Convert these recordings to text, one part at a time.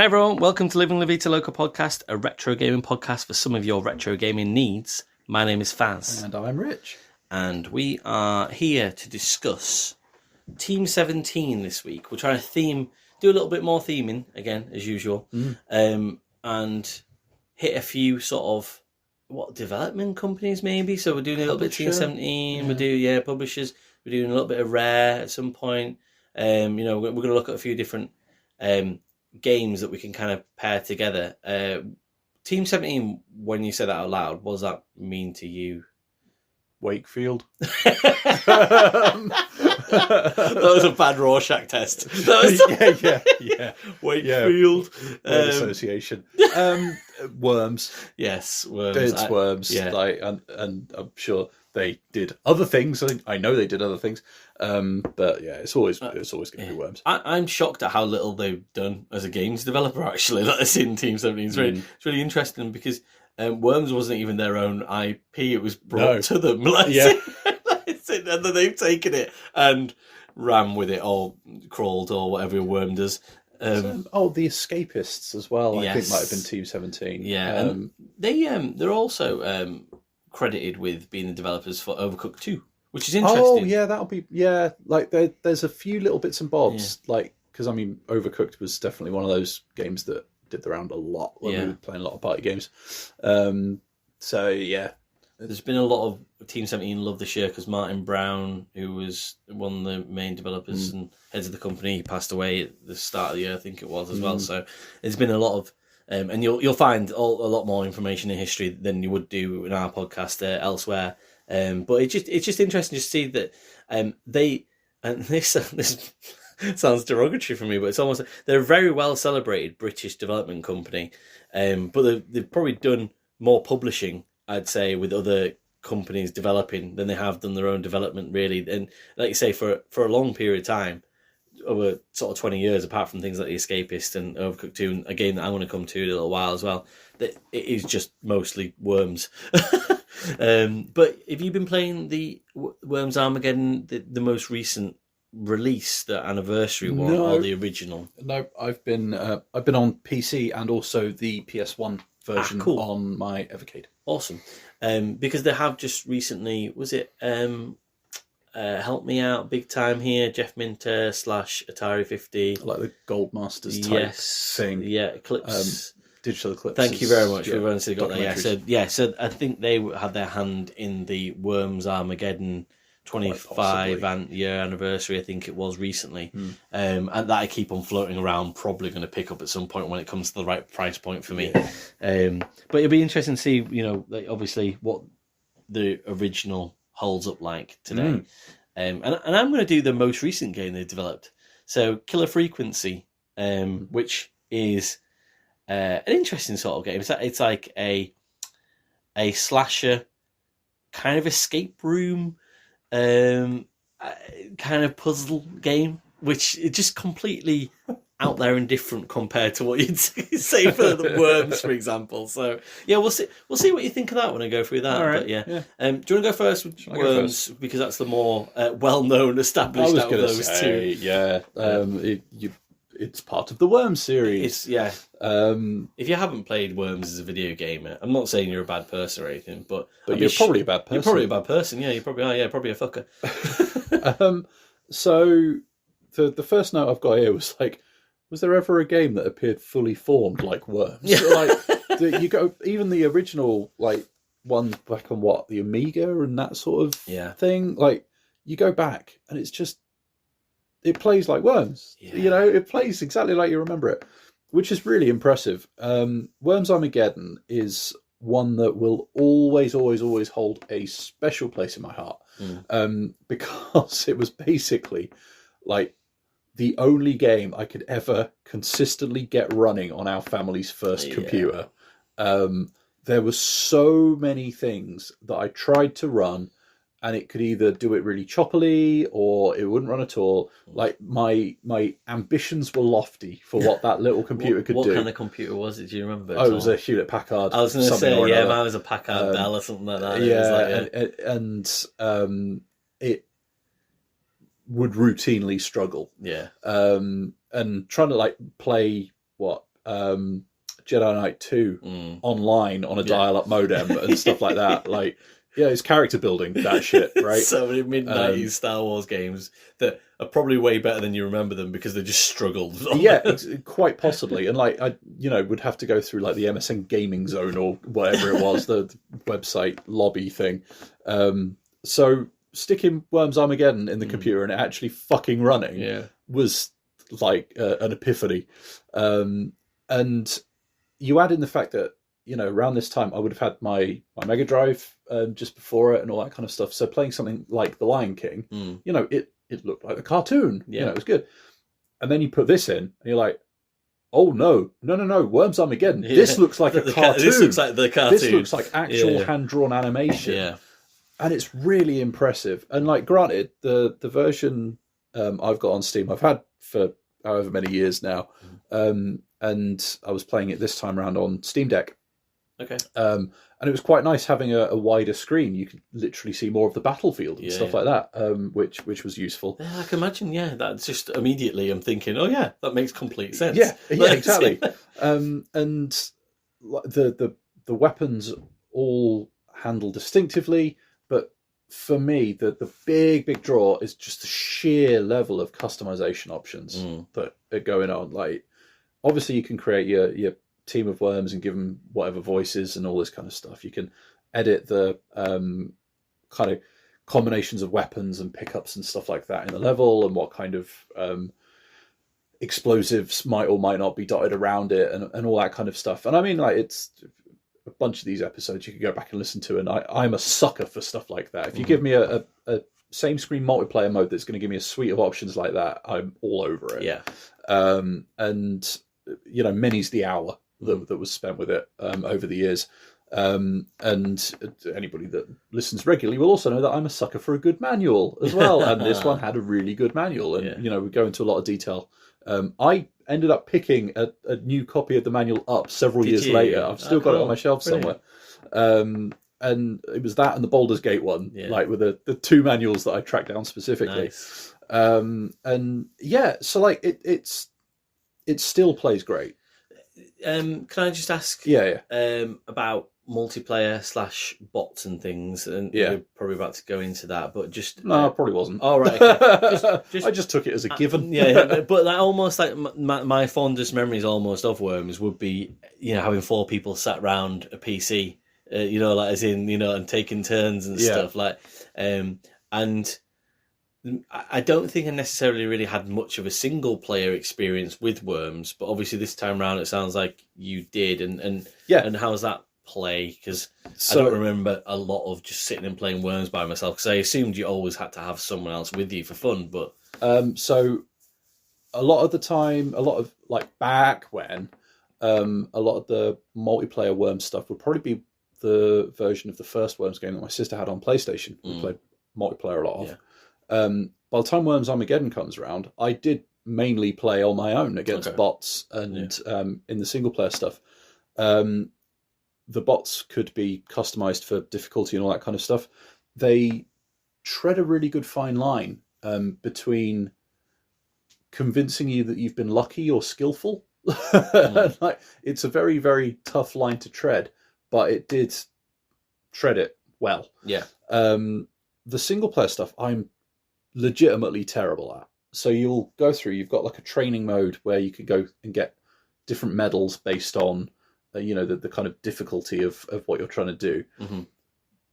everyone, welcome to Living La Vita Loca podcast, a retro gaming podcast for some of your retro gaming needs. My name is Fazz. And I'm Rich. And we are here to discuss Team 17 this week. We're trying to do a little bit more theming, again, as usual, and hit a few sort of, development companies maybe? So we're doing a little bit of Team 17, we do, publishers, we're doing a little bit of Rare at some point. We're going to look at a few different games that we can kind of pair together. Team 17, when you say that out loud, what does that mean to you? Wakefield. That was a bad Rorschach test. Yeah. Wakefield. Word association. Worms. Yes, Worms. It's Worms. Yeah. And I'm sure they did other things. I know they did other things. But yeah, it's always going to be Worms. I'm shocked at how little they've done as a games developer, actually, that is in Team 17. It's really interesting because Worms wasn't even their own IP. It was brought to them. And then they've taken it and ran with it, or crawled, or whatever a worm does. The Escapists as well, I think might have been Team 17. Yeah, and they're also credited with being the developers for Overcooked 2, which is interesting. Oh, yeah, that'll be... Yeah, like there's a few little bits and bobs, because, Overcooked was definitely one of those games that did the round a lot when we were playing a lot of party games. There's been a lot of Team 17 love this year because Martin Brown, who was one of the main developers and heads of the company, he passed away at the start of the year, I think it was, as well. So there's been a lot of... and you'll find a lot more information in history than you would do in our podcast elsewhere. But it's just interesting to see that they... And this sounds derogatory for me, but it's almost... They're a very well celebrated British development company, but they've probably done more publishing, I'd say, with other companies developing than they have done their own development, really. And like you say, for a long period of time, over sort of 20 years, apart from things like The Escapist and Overcooked 2, and a game that I'm going to come to in a little while as well, that it is just mostly Worms. But have you been playing the Worms Armageddon, the most recent release, the anniversary one, or the original? No, I've been on PC and also the PS1 version on my Evercade. Awesome. Because they have just recently, was it Help Me Out Big Time here, Jeff Minter / Atari 50. Like the Gold Masters type thing. Yeah, Eclipse. Digital Eclipse. Thank you very much for everyone who got that. So I think they had their hand in the Worms Armageddon 25 year anniversary, I think it was recently. And that I keep on floating around, probably going to pick up at some point when it comes to the right price point for me. But it'll be interesting to see, obviously what the original holds up like today. And I'm going to do the most recent game they developed. So Killer Frequency, which is an interesting sort of game. It's like a slasher kind of escape room kind of puzzle game, which is just completely out there and different compared to what you'd say for the Worms, for example. So yeah, we'll see what you think of that when I go through that. All right. But do you want to go first with Worms, because that's the more well-known, established out of those two? Yeah, it's part of the Worms series. If you haven't played Worms as a video game, I'm not saying you're a bad person or anything, but you're probably a bad person. You're probably a bad person. Yeah, you probably are. Yeah, probably a fucker. So the first note I've got here was like, was there ever a game that appeared fully formed like Worms? Yeah. You go even the original one back on the Amiga and that sort of thing. Like you go back and it's just. It plays like Worms. Yeah. It plays exactly like you remember it, which is really impressive. Worms Armageddon is one that will always, always, always hold a special place in my heart, because it was basically like the only game I could ever consistently get running on our family's first computer. There were so many things that I tried to run, and it could either do it really choppily or it wouldn't run at all. Like my ambitions were lofty for what that little computer could do. What kind of computer was it? Do you remember? It was a Hewlett Packard. I was going to say, mine was a Packard Bell or something like that. It would routinely struggle. Yeah. And trying to play Jedi Knight 2 online on a dial-up modem and stuff like that. Like, yeah, it's character building, that shit, right? So many mid-90s Star Wars games that are probably way better than you remember them because they just struggled. Yeah, quite possibly. And like, I would have to go through like the MSN Gaming Zone or whatever it was, the website lobby thing. So sticking Worms Armageddon in the computer and it actually fucking running was like an epiphany. And you add in the fact that, around this time I would have had my Mega Drive just before it and all that kind of stuff. So playing something like The Lion King, it looked like a cartoon. It was good. And then you put this in and you're like, oh no, Worms Armageddon. Yeah. This looks like a cartoon. This looks like the cartoon. This looks like actual hand-drawn animation. Yeah. And it's really impressive. And like, granted, the version I've got on Steam, I've had for however many years now. And I was playing it this time around on Steam Deck. Okay. And it was quite nice having a wider screen. You could literally see more of the battlefield and stuff like that, which was ususeful. Yeah, I can imagine. Yeah, that's just immediately I'm thinking, oh yeah, that makes complete sense. Yeah, exactly. And the weapons all handle distinctively, but for me, the big draw is just the sheer level of customization options that are going on. Like, obviously, you can create your team of worms and give them whatever voices and all this kind of stuff. You can edit the kind of combinations of weapons and pickups and stuff like that in the level, and what kind of explosives might or might not be dotted around it, and all that kind of stuff. And I mean, like, it's a bunch of these episodes you can go back and listen to, and I'm a sucker for stuff like that. If you give me a same screen multiplayer mode that's going to give me a suite of options like that, I'm all over it. Yeah. And many's the hour that was spent with it over the years. And anybody that listens regularly will also know that I'm a sucker for a good manual as well. And this one had a really good manual. And, we go into a lot of detail. I ended up picking a new copy of the manual up several years later. I've still got it on my shelf somewhere. And it was that and the Baldur's Gate one, like with the two manuals that I tracked down specifically. Nice. So like it still plays great. Can I just ask? About multiplayer / bots and things, and we're probably about to go into that, but just no, I probably wasn't. Oh, right. Okay. I just took it as a given. But like, almost like my fondest memories almost of Worms would be having 4 people sat round a PC, like as in and taking turns and stuff like, and I don't think I necessarily really had much of a single player experience with Worms, but obviously this time around it sounds like you did. And how's that play? Because I don't remember a lot of just sitting and playing Worms by myself, because I assumed you always had to have someone else with you for fun. But so a lot of the time, a lot of like back when, a lot of the multiplayer Worms stuff would probably be the version of the first Worms game that my sister had on PlayStation. We played multiplayer a lot of. By the time Worms Armageddon comes around, I did mainly play on my own against bots and in the single player stuff. The bots could be customized for difficulty and all that kind of stuff. They tread a really good fine line between convincing you that you've been lucky or skillful. Like, it's a very, very tough line to tread, but it did tread it well. Yeah. The single player stuff, I'm legitimately terrible at. So you'll go through, you've got like a training mode where you can go and get different medals based on the kind of difficulty of what you're trying to do.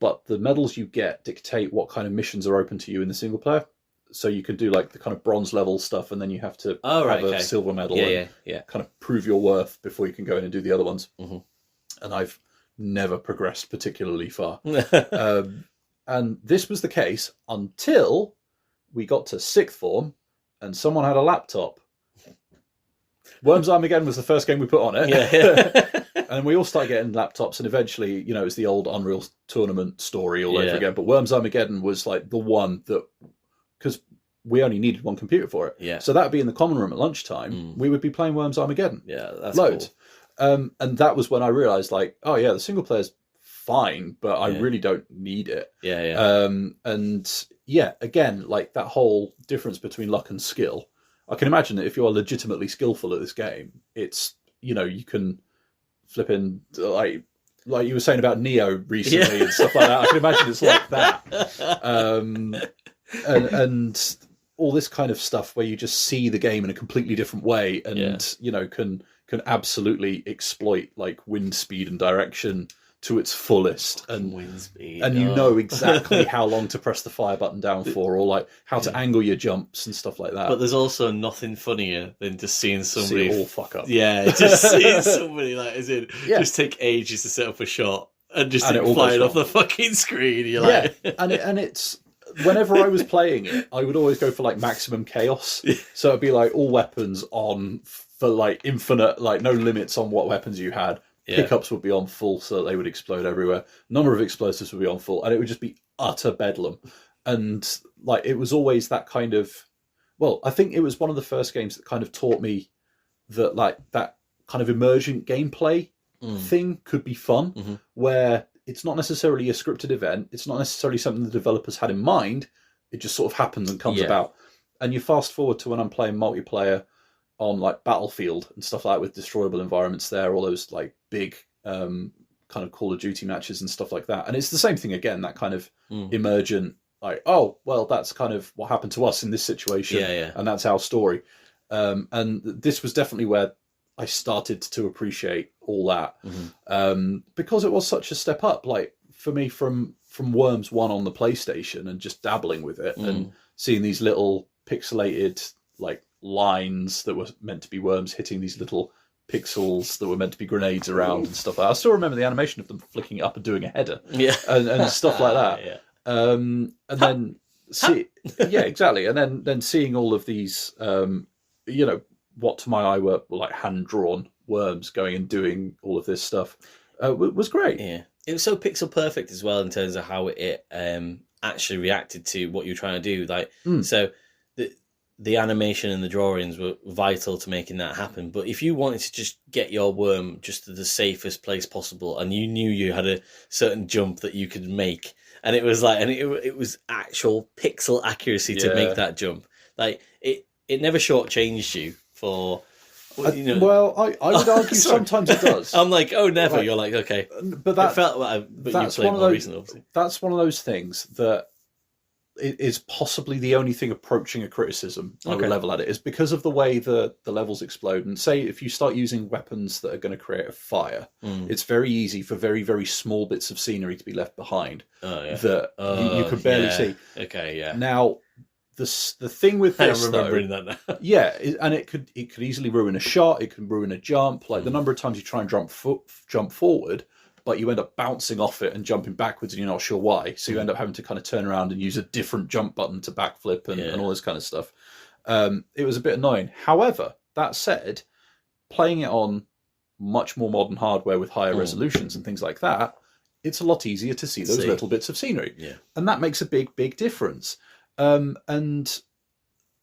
But the medals you get dictate what kind of missions are open to you in the single player. So you can do like the kind of bronze level stuff, and then you have to have a silver medal and kind of prove your worth before you can go in and do the other ones. And I've never progressed particularly far. And this was the case until we got to 6th form and someone had a laptop. Worms Armageddon was the first game we put on it. And we all started getting laptops, and eventually, it was the old Unreal Tournament story all over again. But Worms Armageddon was like the one that, because we only needed one computer for it. Yeah. So that would be in the common room at lunchtime. We would be playing Worms Armageddon. Yeah, that's loads. Cool. And that was when I realised, like, oh yeah, the single player's fine, but I really don't need it. And again, like that whole difference between luck and skill. I can imagine that if you are legitimately skillful at this game, it's you can flip in like you were saying about Neo recently and stuff like that. I can imagine it's like that. And all this kind of stuff where you just see the game in a completely different way and, can absolutely exploit like wind speed and direction to its fullest. And wind speed. And you know exactly how long to press the fire button down for, or like how to angle your jumps and stuff like that. But there's also nothing funnier than just seeing somebody all fuck up. Yeah, just seeing somebody just take ages to set up a shot and just flying off the fucking screen. You're like, and it's whenever I was playing it, I would always go for like maximum chaos. So it'd be like all weapons on for like infinite, like no limits on what weapons you had. Pickups would be on full so that they would explode everywhere. Number of explosives would be on full, and it would just be utter bedlam. And like it was always that kind of, well, I think it was one of the first games that kind of taught me that like that kind of emergent gameplay thing could be fun, where it's not necessarily a scripted event, it's not necessarily something the developers had in mind, it just sort of happens and comes about. And you fast forward to when I'm playing multiplayer on like Battlefield and stuff like that with destroyable environments there, all those like big kind of Call of Duty matches and stuff like that. And it's the same thing again, that kind of emergent, like, oh, well, that's kind of what happened to us in this situation. And that's our story. And this was definitely where I started to appreciate all that because it was such a step up, like for me from Worms 1 on the PlayStation and just dabbling with it and seeing these little pixelated like lines that were meant to be worms hitting these little pixels that were meant to be grenades around and stuff like that. I still remember the animation of them flicking it up and doing a header and stuff like that. And then exactly. And then seeing all of these, what to my eye were like hand-drawn worms going and doing all of this stuff was great. Yeah, it was so pixel perfect as well in terms of how it actually reacted to what you're trying to do. Like, so the animation and the drawings were vital to making that happen. But if you wanted to just get your worm just to the safest place possible, and you knew you had a certain jump that you could make, and it was like, and it was actual pixel accuracy to make that jump. Like it never shortchanged you for. Well, I would argue sometimes it does. I'm like, oh, never. You're like, okay, but that felt like, but that's you played one of more those. recently, obviously. That's one of those things that is possibly the only thing approaching a criticism I would level at it, is because of the way the levels explode. And say if you start using weapons that are going to create a fire, it's very easy for very, very small bits of scenery to be left behind that you could barely see. Okay, yeah. Now, the thing with this, I'm remembering that now. And it could easily ruin a shot. It can ruin a jump. Like the number of times you try and jump forward, but you end up bouncing off it and jumping backwards and you're not sure why. So you end up having to kind of turn around and use a different jump button to backflip and all this kind of stuff. It was a bit annoying. However, that said, playing it on much more modern hardware with higher resolutions and things like that, it's a lot easier to see those little bits of scenery. Yeah. And that makes a big, big difference. And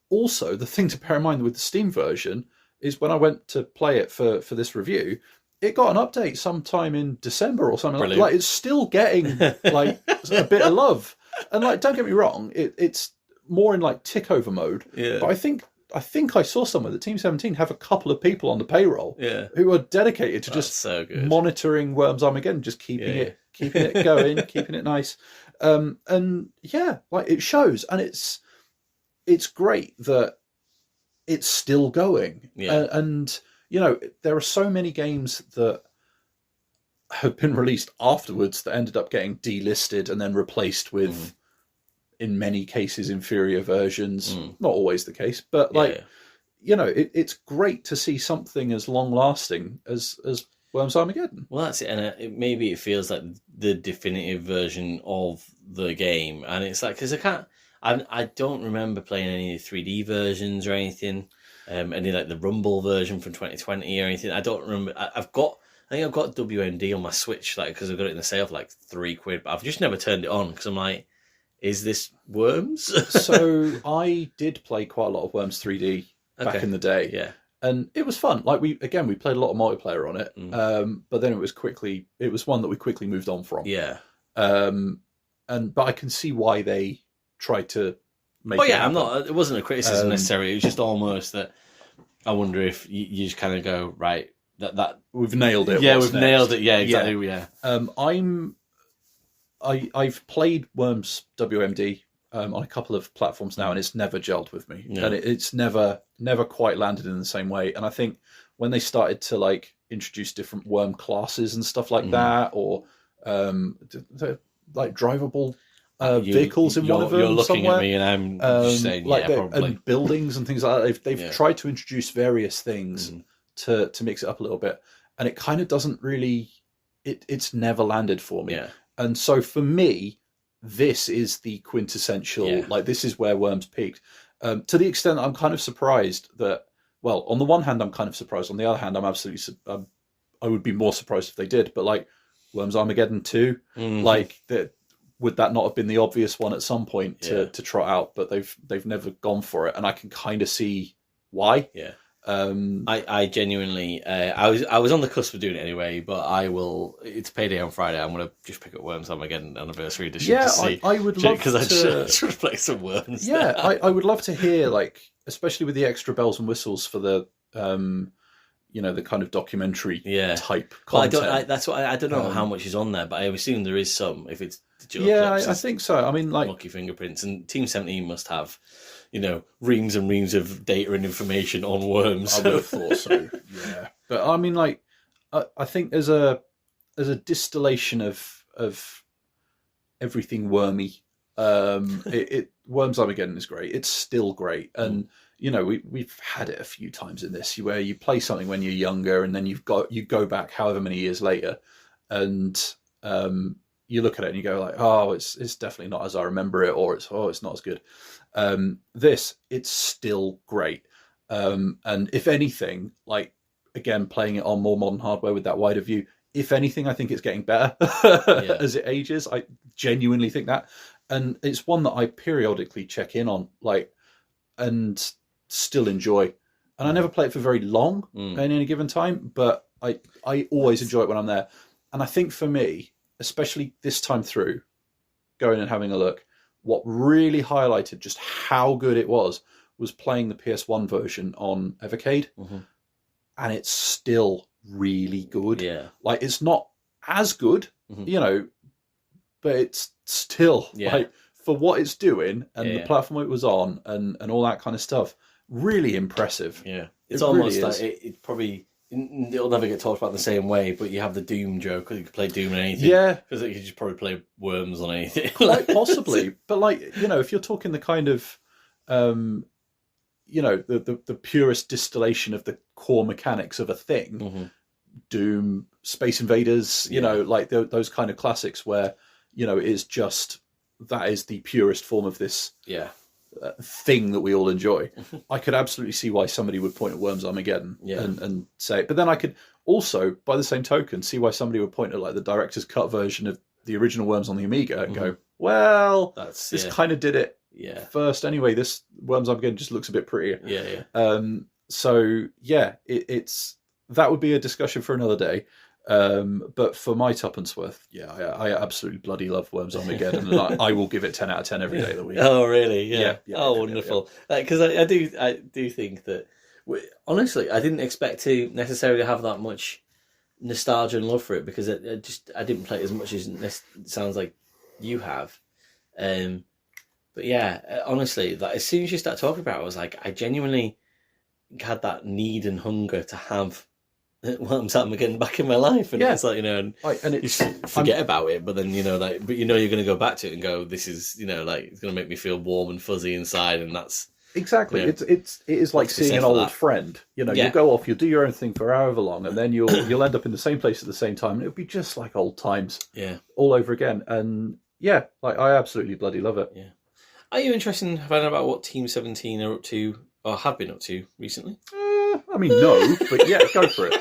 also, the thing to bear in mind with the Steam version is when I went to play it for this review, it got an update sometime in December or something. Like it's still getting like a bit of love. And like, don't get me wrong, it's more in like tick over mode. Yeah. But I think I saw somewhere that Team 17 have a couple of people on the payroll who are dedicated to just monitoring Worms Armageddon, just keeping it going, keeping it nice. And yeah, like it shows, and it's great that it's still going. Yeah. And you know, there are so many games that have been released afterwards that ended up getting delisted and then replaced with, in many cases, inferior versions. Not always the case, but you know, it's great to see something as long-lasting as Worms Armageddon. Well, that's it, and maybe it feels like the definitive version of the game, and it's like, because I don't remember playing any 3D versions or anything. Any like the Rumble version from 2020 or anything. I don't remember. I think I've got WMD on my Switch, like, because I've got it in the sale for like £3, but I've just never turned it on because I'm like, is this Worms? So I did play quite a lot of Worms 3D back in the day. Yeah. And it was fun. Like we played a lot of multiplayer on it. But then it was one that we quickly moved on from. Yeah. But I can see why they tried to make it happen. It wasn't a criticism necessarily. It was just almost that I wonder if you just kind of go, right, that we've nailed it. Yeah, we've nailed it. Yeah, exactly. Yeah. I've played Worms WMD on a couple of platforms now, and it's never gelled with me, and it's never quite landed in the same way. And I think when they started to like introduce different worm classes and stuff like that, or like drivable vehicles in one of them. You're looking somewhere. At me, and I'm just saying, like probably. And buildings and things like that. They've tried to introduce various things to mix it up a little bit, and it kind of doesn't really. It's never landed for me. Yeah. And so for me, this is the quintessential. Like this is where Worms peaked. To the extent that I'm kind of surprised that. Well, on the one hand, I'm kind of surprised. On the other hand, I'm absolutely. I would be more surprised if they did. But like Worms Armageddon 2, like that. Would that not have been the obvious one at some point to trot out? But they've never gone for it, and I can kind of see why. Yeah. I genuinely I was on the cusp of doing it anyway, but I will. It's payday on Friday. I'm gonna just pick up Worms Armageddon Anniversary Edition. Yeah, to see. I would love because I just play some Worms. Yeah, I would love to hear, like, especially with the extra bells and whistles for the the kind of documentary type content. Well, I don't know how much is on there, but I assume there is some if it's digital. Yeah, I think so. I mean, like Lucky Fingerprints, and Team 17 must have, reams and reams of data and information on Worms. I would have thought so. Yeah, but I mean, like, I think as a distillation of everything wormy, Worms Armageddon is great. It's still great, and we've had it a few times in this where you play something when you're younger, and then you go back however many years later, and you look at it and you go like, oh, it's definitely not as I remember it, or it's not as good. It's still great, and if anything, like, again, playing it on more modern hardware with that wider view, if anything, I think it's getting better as it ages. I genuinely think that, and it's one that I periodically check in on, like, and still enjoy. And I never play it for very long in any given time, but I always enjoy it when I'm there. And I think for me, especially this time through, going and having a look, what really highlighted just how good it was playing the PS1 version on Evercade, and it's still really good. Yeah, like, it's not as good, but it's still like, for what it's doing and the platform it was on and all that kind of stuff, really impressive. Yeah, it's almost really like it probably. It'll never get talked about in the same way, but you have the Doom joke. You could play Doom on anything. Yeah. Because you could just probably play Worms on anything. Quite possibly. But, like, if you're talking the kind of, the purest distillation of the core mechanics of a thing, Doom, Space Invaders, like those kind of classics where, it's just, that is the purest form of this thing that we all enjoy. I could absolutely see why somebody would point at Worms Armageddon and say it. But then I could also, by the same token, see why somebody would point at, like, the director's cut version of the original Worms on the Amiga and go, well, this kind of did it first anyway. This Worms Armageddon just looks a bit prettier. So it's that would be a discussion for another day. But for my tuppence worth, I absolutely bloody love Worms Armageddon, and I will give it 10 out of 10 every day of the week. Oh, really? Yeah. Oh, wonderful. Because I do think that, honestly, I didn't expect to necessarily have that much nostalgia and love for it, because I didn't play it as much as it sounds like you have. But yeah, honestly, like, as soon as you start talking about it, I was like, I genuinely had that need and hunger to have Worms Armageddon back in my life, and it's like, and you forget about it, but then but you're going to go back to it and go, this is like, it's going to make me feel warm and fuzzy inside, and that's exactly it is like seeing an old friend. You'll go off, you'll do your own thing for however long, and then you'll end up in the same place at the same time, and it'll be just like old times, all over again. And like, I absolutely bloody love it. Are you interested in finding out about what Team 17 are up to, or have been up to recently? I mean, no, but go for it.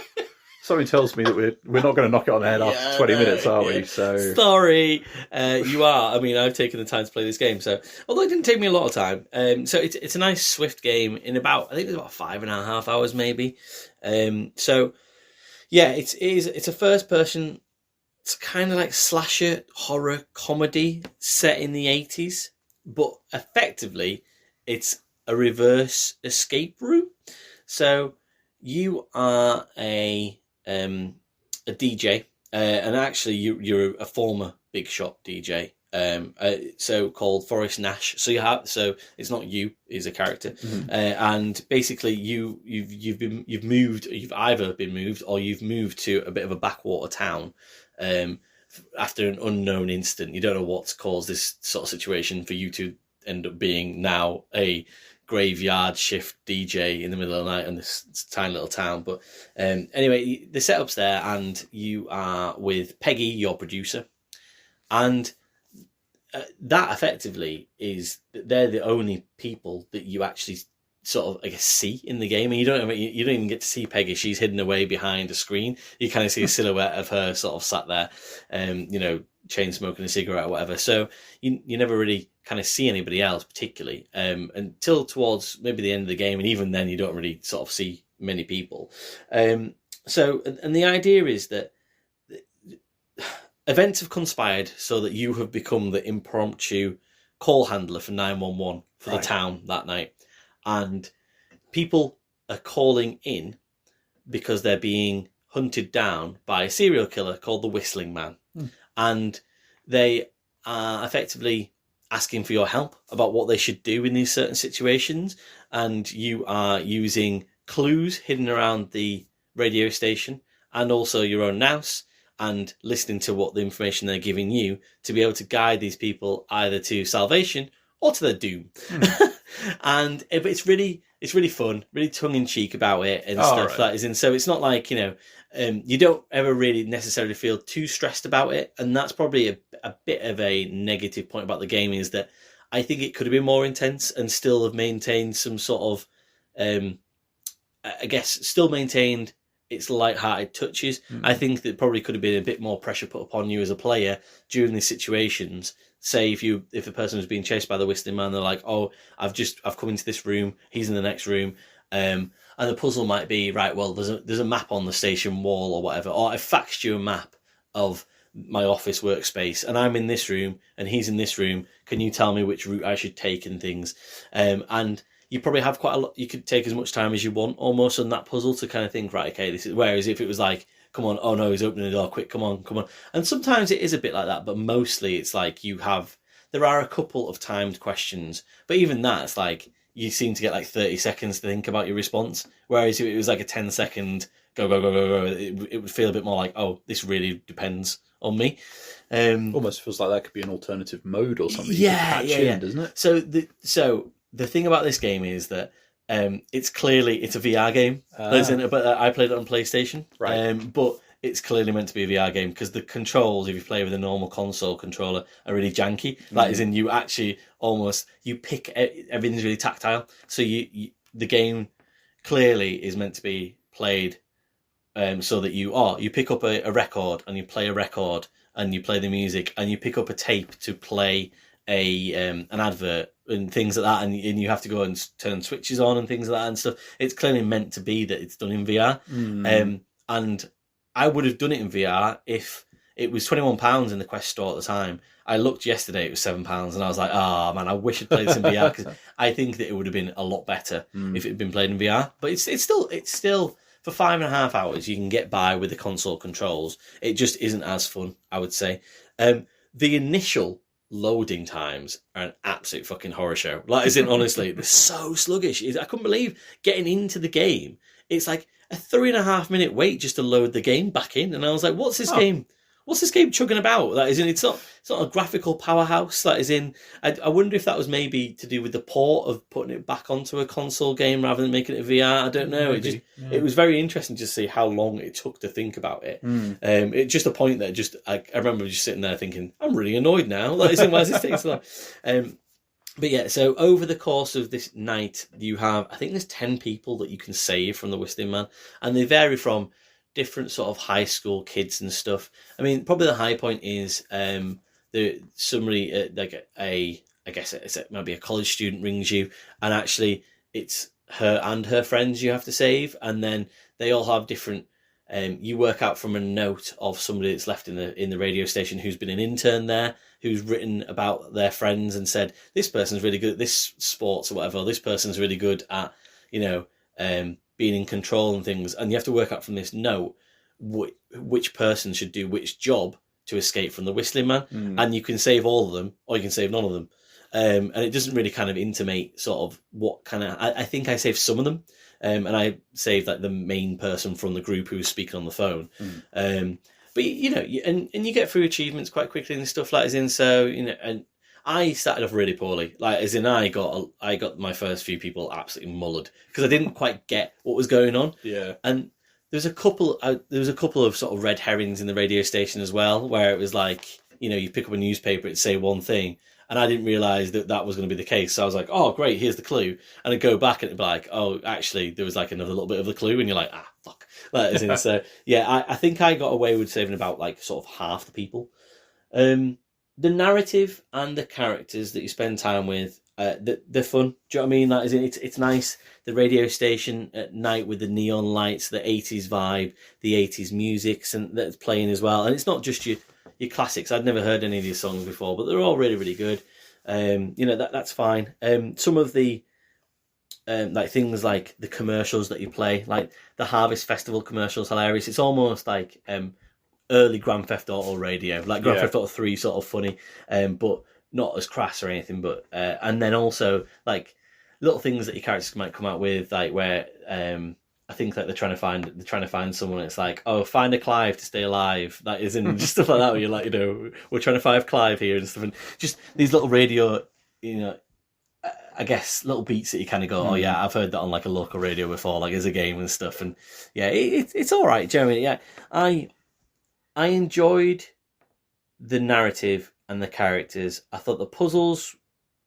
Something tells me that we're not going to knock it on the head after 20 minutes, are we? So sorry, you are. I mean, I've taken the time to play this game, so although it didn't take me a lot of time, so it's a nice swift game in about, I think it's about 5.5 hours maybe. So yeah, it's a first person. It's kind of like slasher horror comedy set in the 80s, but effectively it's a reverse escape room. So you are a a DJ, and actually you're a former big shot DJ. So called Forrest Nash. So it's not you, is a character, and basically you've either been moved or you've moved to a bit of a backwater town, after an unknown incident. You don't know what's caused this sort of situation for you to end up being now a graveyard shift DJ in the middle of the night in this tiny little town. But anyway, the setup's there, and you are with Peggy, your producer, and that effectively is they're the only people that you actually sort of, I guess, see in the game. And you don't even get to see Peggy. She's hidden away behind a screen. You kind of see a silhouette of her sort of sat there, chain smoking a cigarette or whatever. So you never really kind of see anybody else particularly until towards maybe the end of the game, and even then you don't really sort of see many people. So the idea is that events have conspired so that you have become the impromptu call handler for 911 for the town that night. And people are calling in because they're being hunted down by a serial killer called the Whistling Man. And they are effectively asking for your help about what they should do in these certain situations. And you are using clues hidden around the radio station and also your own nous, and listening to what the information they're giving you to be able to guide these people either to salvation or to their doom. But it's really fun, really tongue in cheek about it and stuff. Right. That is in. So it's not like, you don't ever really necessarily feel too stressed about it. And that's probably a bit of a negative point about the game, is that I think it could have been more intense and still have maintained some sort of, I guess, still maintained its light-hearted touches. I think that probably could have been a bit more pressure put upon you as a player during these situations. Say if a person was being chased by the Whistling Man, they're like, "Oh, I've come into this room. He's in the next room," and the puzzle might be, right, well, there's a map on the station wall or whatever, or I faxed you a map of my office workspace, and I'm in this room and he's in this room. Can you tell me which route I should take and things? And you probably have quite a lot. You could take as much time as you want almost on that puzzle to kind of think, right, okay, this is. Whereas if it was like, come on, oh no, he's opening the door, quick, come on. And sometimes it is a bit like that, but mostly it's like there are a couple of timed questions, but even that, it's like you seem to get like 30 seconds to think about your response. Whereas if it was like a 10-second go, it would feel a bit more like, oh, this really depends on me. Almost feels like that could be an alternative mode or something. Yeah, doesn't it? So the thing about this game is that it's a VR game, but I played it on PlayStation. Right. But it's clearly meant to be a VR game because the controls, if you play with a normal console controller, are really janky. That is in, you actually you pick, everything's really tactile. So the game clearly is meant to be played so that you pick up a record and you play a record and you play the music and you pick up a tape to play an advert and things like that, and you have to go and turn switches on and things like that and stuff. It's clearly meant to be that it's done in VR. And I would have done it in VR if it was £21 in the Quest store at the time. I looked yesterday, it was £7, and I was like, oh man, I wish I'd played this in VR, because I think that it would have been a lot better if it had been played in VR. But it's still for 5.5 hours you can get by with the console controls. It just isn't as fun, I would say. The initial loading times are an absolute fucking horror show. Like, as in, honestly, they're so sluggish. I couldn't believe getting into the game. It's like a 3.5 minute wait just to load the game back in, and I was like, "What's this game? What's this game chugging about?" That is in. It's not a graphical powerhouse. That is in. I wonder if that was maybe to do with the port of putting it back onto a console game rather than making it VR. I don't know. It was very interesting to see how long it took to think about it. It's just a point that I remember just sitting there thinking, I'm really annoyed now. That is in. Why does this take so long? But yeah, so over the course of this night, you have, I think there's 10 people that you can save from the Whistling Man, and they vary from different sort of high school kids and stuff. I mean, probably the high point is somebody I guess it might be a college student rings you, and actually it's her and her friends you have to save, and then they all have different. You work out from a note of somebody that's left in the radio station who's been an intern there, who's written about their friends and said, this person's really good at this sports or whatever, this person's really good at, being in control and things. And you have to work out from this note which person should do which job to escape from the Whistling Man, and you can save all of them or you can save none of them. And it doesn't really kind of intimate sort of what kind of... I think I saved some of them, and I saved like the main person from the group who was speaking on the phone. But you know, and you get through achievements quite quickly and stuff like that. So you know, and I started off really poorly. Like as in, I got my first few people absolutely mullered because I didn't quite get what was going on. Yeah, and there was a couple of sort of red herrings in the radio station as well, where it was like, you know, you pick up a newspaper, it'd say one thing. And I didn't realise that was going to be the case. So I was like, oh, great, here's the clue. And I'd go back and it'd be like, oh, actually, there was like another little bit of the clue. And you're like, fuck. So, yeah, I think I got away with saving about like sort of half the people. The narrative and the characters that you spend time with, they're fun. Do you know what I mean? Like, it's nice. The radio station at night with the neon lights, the 80s vibe, the 80s music and that's playing as well. And it's not just your classics. I'd never heard any of these songs before, but they're all really, really good. You know, that's fine. Some of the like things like the commercials that you play, like the Harvest Festival commercials, hilarious. It's almost like early Grand Theft Auto radio, like Grand Theft Auto 3 sort of funny, but not as crass or anything. But and then also like little things that your characters might come out with, like where I think that they're trying to find someone. It's like, oh, find a Clive to stay alive. That isn't just stuff like that. Where you're like, you know, we're trying to find Clive here and stuff, and just these little radio, you know, I guess little beats that you kind of go, oh yeah, I've heard that on like a local radio before, like as a game and stuff, and yeah, it's all right, generally. Yeah, I enjoyed the narrative and the characters. I thought the puzzles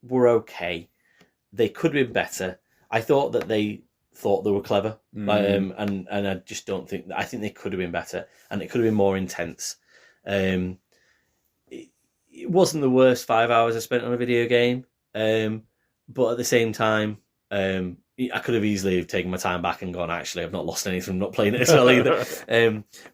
were okay. They could have been better. I thought that they thought they were clever, and I just don't think. I think they could have been better, and it could have been more intense. It wasn't the worst 5 hours I spent on a video game, but at the same time, I could have easily taken my time back and gone, actually, I've not lost anything from not playing it as well either.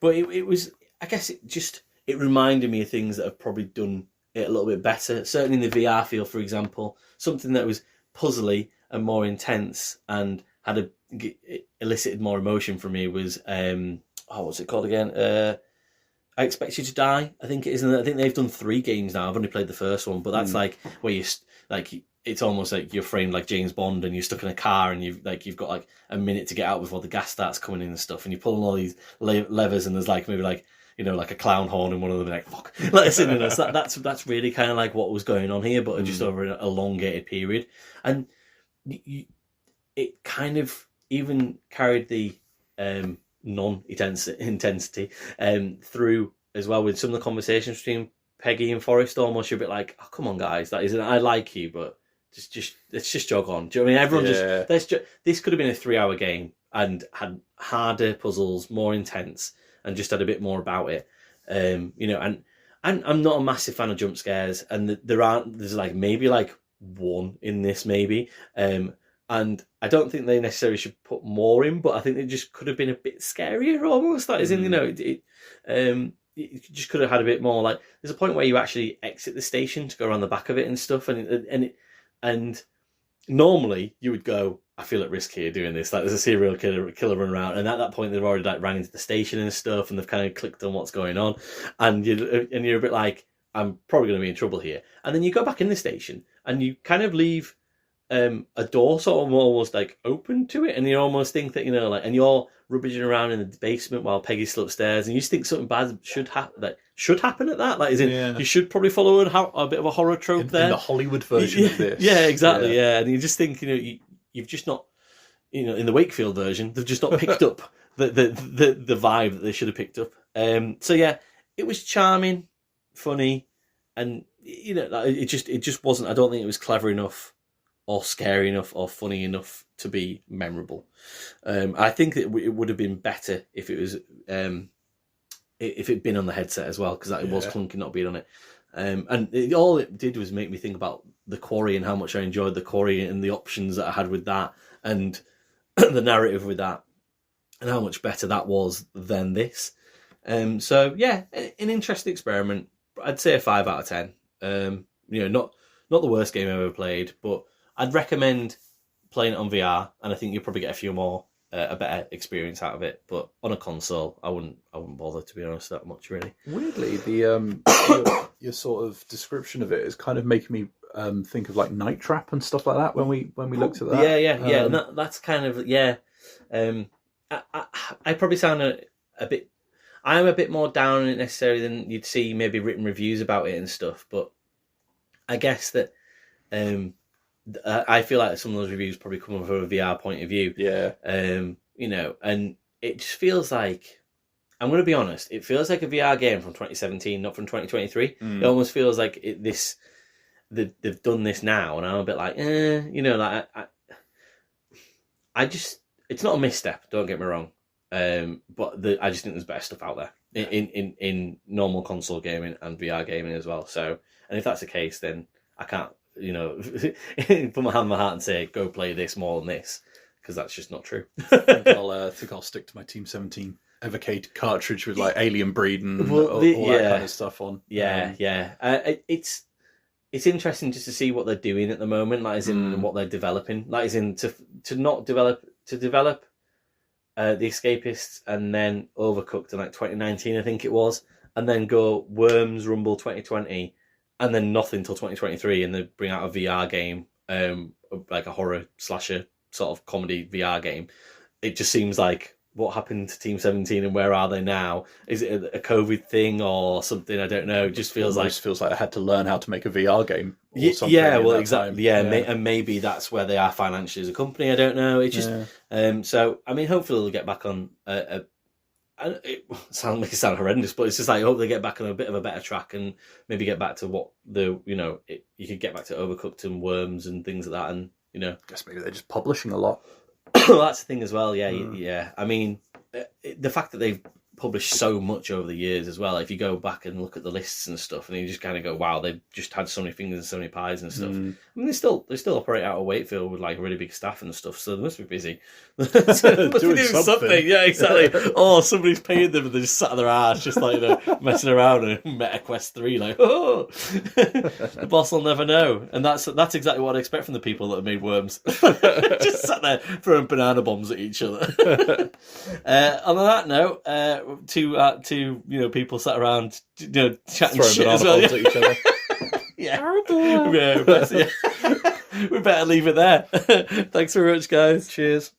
But it was, I guess, it reminded me of things that have probably done it a little bit better. Certainly in the VR field, for example, something that was puzzly and more intense and had elicited more emotion from me was what's it called again? I Expect You to Die, I think it is. And I think they've done 3 games now. I've only played the first one, but that's like where you like it's almost like you're framed like James Bond and you're stuck in a car and you've got like a minute to get out before the gas starts coming in and stuff, and you're pulling all these levers and there's like maybe like, you know, like a clown horn in one of them, like fuck. That's really kind of like what was going on here, but just over an elongated period. And it kind of even carried the non-intensity through as well with some of the conversations between Peggy and Forrest. Almost you're a bit like, oh come on guys, that isn't, I like you, but let's just jog on. Do you know what I mean? Everyone this could have been a 3-hour game and had harder puzzles, more intense, and just had a bit more about it. You know, and I'm not a massive fan of jump scares, and there's like maybe like one in this maybe, and I don't think they necessarily should put more in, but I think it just could have been a bit scarier almost. That is in, you know, it just could have had a bit more. Like there's a point where you actually exit the station to go around the back of it and stuff, and normally you would go, I feel at risk here doing this. Like there's a serial killer running around, and at that point they've already like ran into the station and stuff, and they've kind of clicked on what's going on, and you're a bit like, I'm probably going to be in trouble here. And then you go back in the station, and you kind of leave a door sort of almost like open to it, and you almost think that, you know, like, and you're rubbishing around in the basement while Peggy's still upstairs, and you just think something bad should happen at that. Like, as in, you should probably follow a bit of a horror trope there. In the Hollywood version of this. Yeah, exactly. Yeah, and you just think, you know, you've just not, you know, in the Wakefield version, they've just not picked up the vibe that they should have picked up. So yeah, it was charming, funny, and you know, it just wasn't. I don't think it was clever enough, or scary enough, or funny enough to be memorable. I think it would have been better if it was if it'd been on the headset as well, because it was clunky not being on it. And all it did was make me think about the Quarry and how much I enjoyed the Quarry and the options that I had with that, and the narrative with that, and how much better that was than this. So yeah, an interesting experiment. I'd say a 5 out of 10. You know, not the worst game I've ever played, but I'd recommend playing it on VR, and I think you'll probably get a few more a better experience out of it. But on a console, I wouldn't bother, to be honest, that much really. Weirdly, the your sort of description of it is kind of making me think of like Night Trap and stuff like that when we looked at that. Yeah. And that's kind of I probably sound a bit. I'm a bit more down on it necessarily than you'd see maybe written reviews about it and stuff. But I guess that I feel like some of those reviews probably come from a VR point of view. Yeah. And it just feels like, I'm going to be honest, it feels like a VR game from 2017, not from 2023. It almost feels like they've done this now, and I'm a bit like, I just, it's not a misstep, don't get me wrong. But I just think there's better stuff out there in normal console gaming and VR gaming as well. So, and if that's the case, then I can't, put my hand on my heart and say, go play this more than this, because that's just not true. I think I'll stick to my Team 17 Evocade cartridge with like Alien Breed and all that kind of stuff on. It's interesting just to see what they're doing at the moment, like as in what they're developing, like as in to develop The Escapists and then Overcooked in like 2019, I think it was, and then go Worms Rumble 2020, and then nothing till 2023, and they bring out a VR game, like a horror slasher sort of comedy VR game. It just seems like, what happened to Team 17 and where are they now? Is it a COVID thing or something? I don't know. It just feels like I had to learn how to make a VR game. Or something exactly. And maybe that's where they are financially as a company. I don't know. It's just so. I mean, hopefully they'll get back on. It sound horrendous, but it's just like I hope they get back on a bit of a better track and maybe get back to what you could get back to Overcooked and Worms and things like that, and I guess maybe they're just publishing a lot. Well, that's the thing as well. Yeah. I mean, the fact that they've published so much over the years as well. If you go back and look at the lists and stuff, and you just kind of go, "Wow, they've just had so many fingers and so many pies and stuff." I mean, they still operate out of Wakefield with like really big staff and stuff, so they must be busy. They must be doing something. Yeah, exactly. Or somebody's paying them and they just sat on their ass, just like messing around and Meta Quest 3, like, the boss will never know. And that's exactly what I expect from the people that have made Worms. Just sat there throwing banana bombs at each other. On that note, two people sat around chatting shit as well. At each other. We better leave it there. Thanks very much, guys. Cheers.